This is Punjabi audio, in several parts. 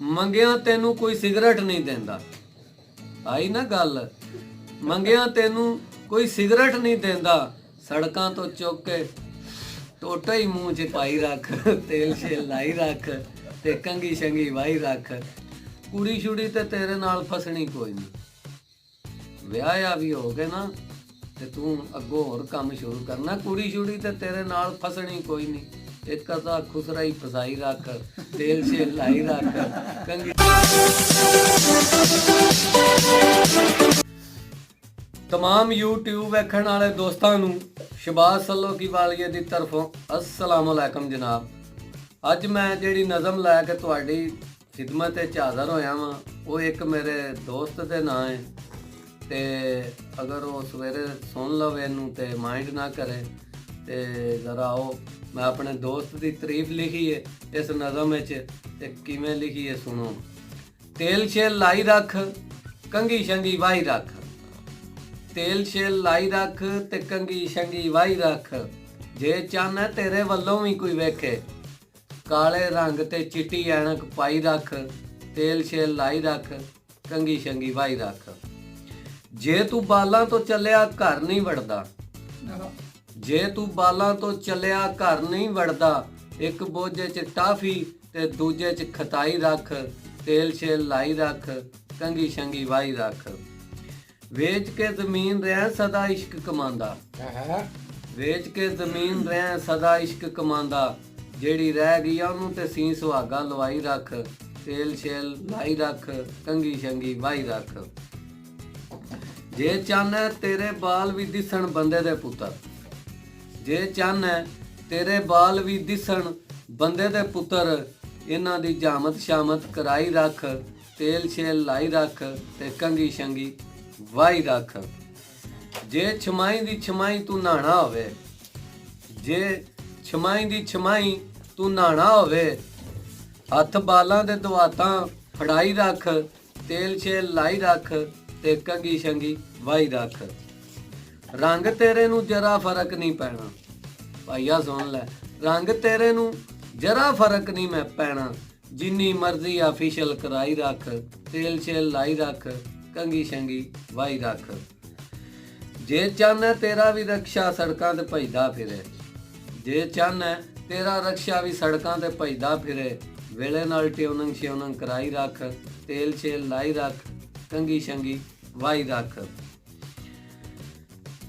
ਮੰਗਿਆ ਤੈਨੂੰ ਕੋਈ ਸਿਗਰਟ ਨਹੀਂ ਦਿੰਦਾ। ਆਈ ਨਾ ਗੱਲ। ਮੰਗਿਆ ਤੈਨੂੰ ਕੋਈ ਸਿਗਰਟ ਨਹੀਂ ਦਿੰਦਾ, ਸੜਕਾਂ ਤੋਂ ਚੁੱਕ ਕੇ ਟੋਟਾ ਹੀ ਮੂੰਹ 'ਚ ਪਾਈ ਰੱਖ, ਤੇਲ ਸ਼ੇਲ ਲਾਈ ਰੱਖ ਤੇ ਕੰਗੀ ਸ਼ੰਗੀ ਵਾਈ ਰੱਖ। ਕੁੜੀ ਛੁੜੀ ਤੇ ਤੇਰੇ ਨਾਲ ਫਸਣੀ ਕੋਈ ਨਹੀਂ। ਵਿਆਹਿਆ ਵੀ ਹੋ ਗਏ ਨਾ ਤੇ ਤੂੰ ਅੱਗੋਂ ਹੋਰ ਕੰਮ ਸ਼ੁਰੂ ਕਰਨਾ। ਕੁੜੀ ਛੁੜੀ ਤੇ ਤੇਰੇ ਨਾਲ ਫਸਣੀ ਕੋਈ ਨਹੀਂ। ਇੱਕ ਅੱਧਾ ਖੁਸਰਾ ਹੀ ਫਸਾਈ ਰੱਖ, ਤੇਲ ਸ਼ੇਲ ਲਾਈ ਰੱਖ, ਕੰਗੀ। तमाम YouTube ਵੇਖਣ ਵਾਲੇ ਦੋਸਤਾਂ ਨੂੰ ਸ਼ਬਾਜ਼ ਸੱਲੋਕੀ ਵਾਲੀਏ ਦੀ ਤਰਫੋਂ अस्सलाम वालेकुम जनाब। ਅੱਜ ਮੈਂ ਜਿਹੜੀ ਨਜ਼ਮ ਲੈ ਕੇ ਤੁਹਾਡੀ ਖਿਦਮਤ 'ਚ ਹਾਜ਼ਰ ਹੋਇਆ ਵਾਂ ਉਹ ਇੱਕ ਮੇਰੇ ਦੋਸਤ ਦੇ ਨਾਂ ਹੈ ਤੇ ਅਗਰ ਉਹ ਸਵੇਰੇ ਸੁਣ ਲਵੇ ਇਹਨੂੰ ਤੇ ਮਾਈਂਡ ਨਾ ਕਰੇ ਤੇ ਜ਼ਰਾ ਉਹ ਮੈਂ ਆਪਣੇ ਦੋਸਤ ਦੀ ਤਾਰੀਫ ਲਿਖੀ ਹੈ ਇਸ ਨਜ਼ਮ ਵਿੱਚ ਤੇ ਕਿਵੇਂ ਲਿਖੀ ਹੈ ਸੁਣੋ। ਤੇਲ ਸ਼ੇਲ ਲਾਈ ਰੱਖ, ਕੰਗੀ ਸ਼ੰਗੀ ਵਾਈ ਰੱਖ। ਤੇਲ ਸ਼ੇਲ ਲਾਈ ਰੱਖ ਤੇ ਕੰਗੀ ਸ਼ੰਗੀ ਵਾਈ ਰੱਖ। ਜੇ ਚਾਹਨਾ ਤੇਰੇ ਵੱਲੋਂ ਵੀ ਕੋਈ ਵੇਖੇ, ਕਾਲੇ ਰੰਗ ਤੇ ਚਿੱਟੀ ਐਨਕ ਪਾਈ ਰੱਖ। ਤੇਲ ਸ਼ੇਲ ਲਾਈ ਰੱਖ, ਕੰਗੀ ਸ਼ੰਗੀ ਵਾਈ ਰੱਖ। ਜੇ ਤੂੰ ਬਾਲਾਂ ਤੋਂ ਚੱਲਿਆ ਘਰ ਨਹੀਂ ਵੜਦਾ, ਜੇ ਤੂੰ ਬਾਲਾਂ ਤੋਂ ਚੱਲਿਆ ਘਰ ਨਹੀਂ ਵੜਦਾ, ਇੱਕ ਬੋਝੇ 'ਚ ਟਾਫੀ ਤੇ ਦੂਜੇ 'ਚ ਖਤਾਈ ਰੱਖ। ਤੇਲ ਸ਼ੇਲ ਲਾਈ ਰੱਖ, ਕੰਗੀ ਸ਼ੰਗੀ ਵਾਈ ਰੱਖ। ਵੇਚ ਕੇ ਜ਼ਮੀਨ ਰਹਿ ਸਦਾ ਇਸ਼ਕ ਕਮਾਂਦਾ, ਵੇਚ ਕੇ ਜ਼ਮੀਨ ਰਹਿ ਸਦਾ ਇਸ਼ਕ ਕਮਾਂਦਾ। ਜਿਹੜੀ ਰਹਿ ਗਈ ਆ ਉਹਨੂੰ ਤੇ ਸੀ ਸੁਹਾਗਾ ਲਵਾਈ ਰੱਖ। ਤੇਲ ਸ਼ੇਲ ਲਾਈ ਰੱਖ, ਕੰਗੀ ਸ਼ੰਗੀ ਵਾਈ ਰੱਖ। ਜੇ ਚਾਹਨਾ ਤੇਰੇ ਬਾਲ ਵੀ ਦਿਸਣ ਬੰਦੇ ਦੇ ਪੁੱਤਰ, ਜੇ ਚਾਹਨਾ ਤੇਰੇ ਬਾਲ ਵੀ ਦਿਸਣ ਬੰਦੇ ਦੇ ਪੁੱਤਰ, ਇਹਨਾਂ ਦੀ ਜਾਮਤ ਸ਼ਾਮਤ ਕਰਾਈ ਰੱਖ। ਤੇਲ ਸ਼ੇਲ ਲਾਈ ਰੱਖ ਤੇ ਕੰਗੀ ਸ਼ੰਗੀ ਵਾਈ ਰੱਖ। ਜੇ ਛਮਾਈ ਦੀ ਛਮਾਈ ਤੂੰ ਨਹਾਣਾ ਹੋਵੇ, ਜੇ ਛਮਾਈ ਦੀ ਛਮਾਈ ਤੂੰ ਨਹਾਣਾ ਹੋਵੇ, ਹੱਥ ਬਾਲਾਂ ਦੇ ਦਵਾਤਾਂ ਫੜਾਈ ਰੱਖ। ਤੇਲ ਸ਼ੇਲ ਲਾਈ ਰੱਖ ਤੇ ਕੰਗੀ ਸ਼ੰਗੀ ਵਾਈ ਰੱਖ। ਰੰਗ ਤੇਰੇ ਨੂੰ ਜਰਾ ਫਰਕ ਨਹੀਂ ਪੈਣਾ, ਭਾਈਆ ਸੁਣ ਲੈ, ਰੰਗ ਤੇਰੇ ਨੂੰ ਜਰਾ ਫਰਕ ਨਹੀਂ ਮੈਂ ਪੈਣਾ। ਜਿੰਨੀ ਮਰਜ਼ੀ ਆਫੀਸ਼ਲ ਕਰਾਈ ਰੱਖ। ਤੇਲ ਸ਼ੇਲ ਲਾਈ ਰੱਖ, ਕੰਗੀ ਸ਼ੰਗੀ ਵਾਈ ਰੱਖ। ਜੇ ਚਾਹਨਾ ਤੇਰਾ ਵੀ ਰਕਸ਼ਾ ਸੜਕਾਂ ਤੇ ਭਜਦਾ ਫਿਰੇ, ਜੇ ਚਾਹਨਾ ਤੇਰਾ ਰਕਸ਼ਾ ਵੀ ਸੜਕਾਂ ਤੇ ਭਜਦਾ ਫਿਰੇ, ਵੇਲੇ ਨਾਲ ਟਿਊਨਿੰਗ ਸ਼ਿਊਨਿੰਗ ਕਰਾਈ ਰੱਖ। ਤੇਲ ਸ਼ੇਲ ਲਾਈ ਰੱਖ, ਕੰਗੀ ਸ਼ੰਗੀ ਵਾਈ ਰੱਖ।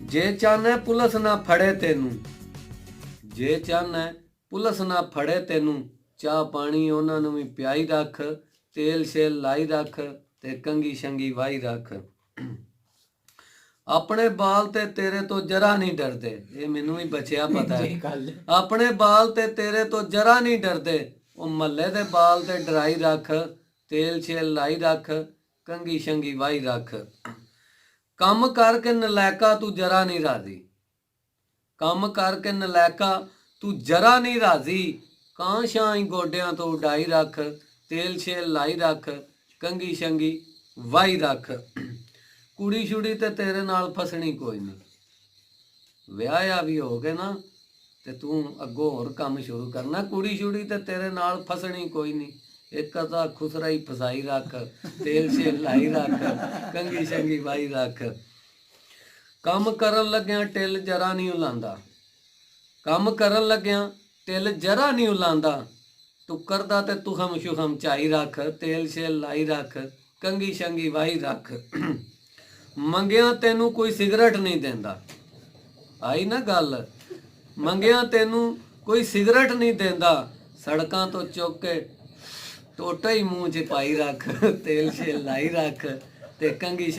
ਜੇ ਚਾਹਨਾ ਪੁਲਿਸ ਨਾ ਫੜੇ ਤੈਨੂੰ, ਜੇ ਚਾਹਨਾ ਪੁਲਿਸ ਨਾ ਫੜੇ ਤੈਨੂੰ, ਚਾਹ ਪਾਣੀ ਉਹਨਾਂ ਨੂੰ ਵੀ ਪਿਆਈ ਰੱਖ। ਤੇਲ ਸ਼ੇਲ ਲਾਈ ਰੱਖ ਤੇ ਕੰਗੀ ਸ਼ੰਗੀ ਵਾਈ ਰੱਖ। ਆਪਣੇ ਬਾਲ ਤੇ ਤੇਰੇ ਤੋਂ ਜਰਾ ਨਹੀਂ ਡਰਦੇ, ਇਹ ਮੈਨੂੰ ਵੀ ਬਚਿਆ ਪਤਾ ਹੈ। ਆਪਣੇ ਬਾਲ ਤੇ ਤੇਰੇ ਤੋਂ ਜਰਾ ਨਹੀਂ ਡਰਦੇ, ਉਹ ਮੱਲੇ ਦੇ ਬਾਲ ਤੇ ਡਰਾਈ ਰੱਖ। ਤੇਲ ਸ਼ੇਲ ਲਾਈ ਰੱਖ, ਕੰਗੀ ਸ਼ੰਗੀ ਵਾਈ ਰੱਖ। ਕੰਮ ਕਰਕੇ ਨਲਾਇਕਾ ਤੂੰ ਜਰਾ ਨਹੀਂ ਰਾਜ਼ੀ, ਕੰਮ ਕਰਕੇ ਨਲਾਇਕਾ ਤੂੰ ਜਰਾ ਨਹੀਂ ਰਾਜ਼ੀ। ਕਾਂ ਸ਼ਾਂ ਹੀ ਗੋਡਿਆਂ ਤੋਂ ਉਡਾਈ ਰੱਖ। ਤੇਲ ਸ਼ੇਲ ਲਾਈ ਰੱਖ, ਕੰਗੀ ਸ਼ੰਗੀ ਵਾਈ ਰੱਖ। ਕੁੜੀ ਛੁੜੀ ਤੇ ਤੇਰੇ ਨਾਲ ਫਸਣੀ ਕੋਈ ਨਹੀਂ। ਵਿਆਹਿਆ ਵੀ ਹੋ ਗਏ ਨਾ ਤੇ ਤੂੰ ਅੱਗੋਂ ਹੋਰ ਕੰਮ ਸ਼ੁਰੂ ਕਰਨਾ। ਕੁੜੀ ਛੁੜੀ ਤੇ ਤੇਰੇ ਨਾਲ ਫਸਣੀ ਕੋਈ ਨਹੀਂ। ਇੱਕ ਅੱਧਾ ਖੁਸਰਾ ਹੀ ਫਸਾਈ ਰੱਖ, ਤੇਲ ਸ਼ੇਲ ਲਾਈ ਰੱਖ, ਕੰਗੀ ਸ਼ੰਗੀ ਵਾਈ ਰੱਖ। ਕੰਮ ਕਰਨ ਲੱਗਿਆ ਟਿੱਲ ਜਰਾ ਨਹੀਂ ਉਲਾਂਦਾ, ਕੰਮ ਕਰਨ ਲੱਗਿਆ ਟਿੱਲ ਜਰਾ ਨਹੀਂ ਉਲਾਂਦਾ। ਤੂੰ ਕਰਦਾ ਤੇ ਤੁਹਮ ਸ਼ੁਹਮ ਚਾਈ ਰੱਖ। ਤੇਲ ਸ਼ੇਲ ਲਾਈ ਰੱਖ, ਕੰਗੀ ਸ਼ੰਗੀ ਵਾਈ ਰੱਖ। ਮੰਗਿਆ ਤੈਨੂੰ ਕੋਈ ਸਿਗਰਟ ਨਹੀਂ ਦਿੰਦਾ, ਆਈ ਨਾ ਗੱਲ। ਮੰਗਿਆ ਤੈਨੂੰ ਕੋਈ ਸਿਗਰਟ ਨਹੀਂ ਦਿੰਦਾ, ਸੜਕਾਂ ਤੋਂ ਚੁੱਕ ਕੇ ਟੋਟਾ ਹੀ ਮੂੰਹ 'ਚ ਪਾਈ ਰੱਖ। ਤੇਲ ਸ਼ੇਲ ਲਾਈ ਰੱਖ ਤੇ ਕੰਗੀ